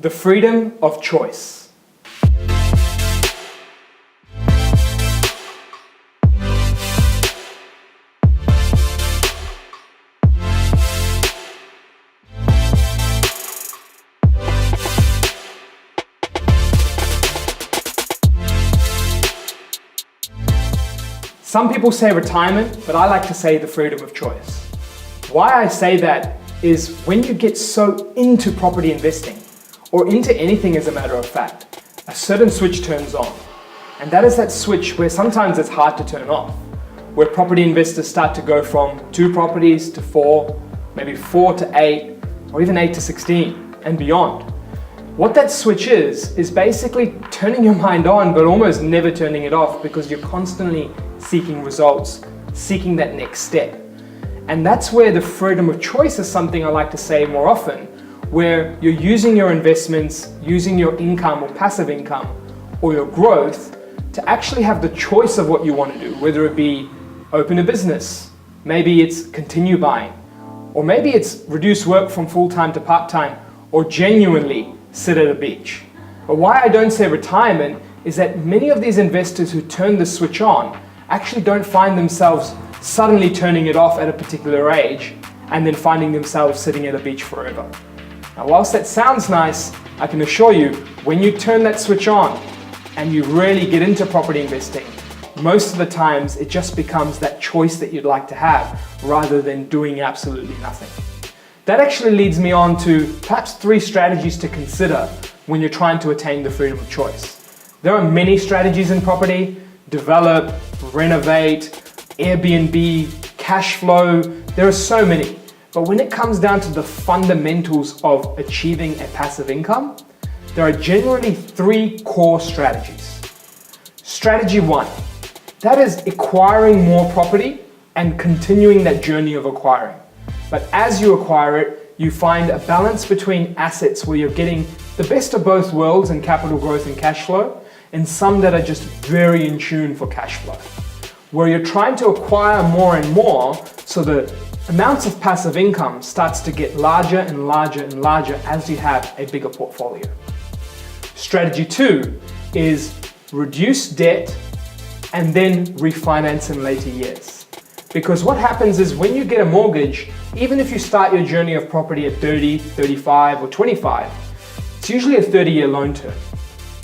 The freedom of choice. Some people say retirement, but I like to say the freedom of choice. Why I say that is when you get so into property investing, or into anything as a matter of fact, a certain switch turns on. And that is that switch where sometimes it's hard to turn off, where property investors start to go from 2 properties to 4, maybe 4 to 8, or even 8 to 16 and beyond. What that switch is basically turning your mind on, but almost never turning it off because you're constantly seeking results, seeking that next step. And that's where the freedom of choice is something I like to say more often, where you're using your investments, using your income or passive income or your growth to actually have the choice of what you want to do, whether it be open a business, maybe it's continue buying, or maybe it's reduce work from full-time to part-time, or genuinely sit at a beach. But why I don't say retirement is that many of these investors who turn the switch on actually don't find themselves suddenly turning it off at a particular age and then finding themselves sitting at a beach forever. Now, whilst that sounds nice, I can assure you, when you turn that switch on and you really get into property investing, most of the times it just becomes that choice that you'd like to have rather than doing absolutely nothing. That actually leads me on to perhaps 3 strategies to consider when you're trying to attain the freedom of choice. There are many strategies in property: develop, renovate, Airbnb, cash flow. There are so many. But when it comes down to the fundamentals of achieving a passive income, there are generally 3 core strategies. Strategy 1, that is acquiring more property and continuing that journey of acquiring. But as you acquire it, you find a balance between assets where you're getting the best of both worlds in capital growth and cash flow, and some that are just very in tune for cash flow, where you're trying to acquire more and more so the amounts of passive income starts to get larger and larger and larger as you have a bigger portfolio. Strategy 2 is reduce debt and then refinance in later years. Because what happens is when you get a mortgage, even if you start your journey of property at 30, 35 or 25, it's usually a 30-year loan term.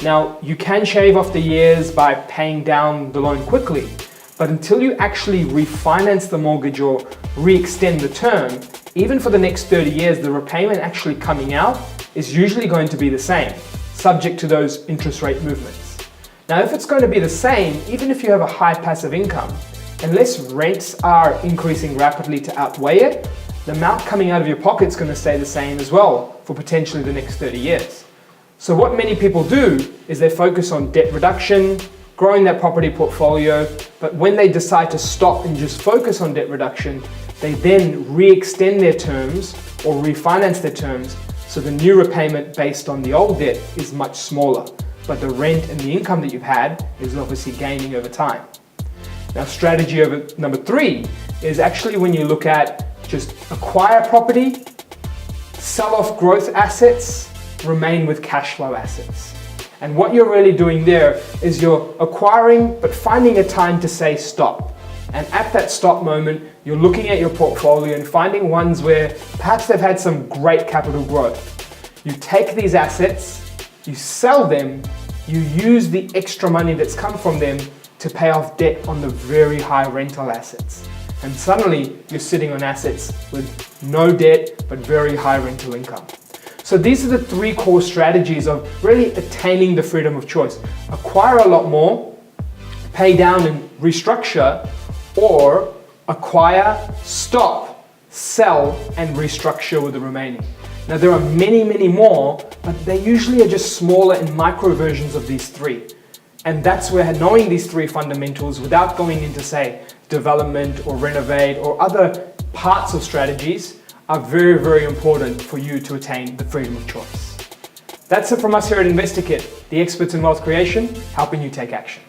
Now, you can shave off the years by paying down the loan quickly, but until you actually refinance the mortgage or re-extend the term, even for the next 30 years, the repayment actually coming out is usually going to be the same, subject to those interest rate movements. Now, if it's going to be the same, even if you have a high passive income, unless rents are increasing rapidly to outweigh it, the amount coming out of your pocket is going to stay the same as well for potentially the next 30 years. So what many people do is they focus on debt reduction, growing their property portfolio, but when they decide to stop and just focus on debt reduction, they then re-extend their terms or refinance their terms so the new repayment based on the old debt is much smaller, but the rent and the income that you've had is obviously gaining over time. Now, strategy number 3 is actually when you look at just acquire property, sell off growth assets, remain with cash flow assets. And what you're really doing there is you're acquiring, but finding a time to say stop. And at that stop moment, you're looking at your portfolio and finding ones where perhaps they've had some great capital growth. You take these assets, you sell them, you use the extra money that's come from them to pay off debt on the very high rental assets. And suddenly you're sitting on assets with no debt, but very high rental income. So these are the 3 core strategies of really attaining the freedom of choice. Acquire a lot more, pay down and restructure, or acquire, stop, sell, and restructure with the remaining. Now, there are many, many more, but they usually are just smaller and micro versions of these 3. And that's where knowing these 3 fundamentals without going into, say, development or renovate or other parts of strategies are very, very important for you to attain the freedom of choice. That's it from us here at InvestorKit, the experts in wealth creation, helping you take action.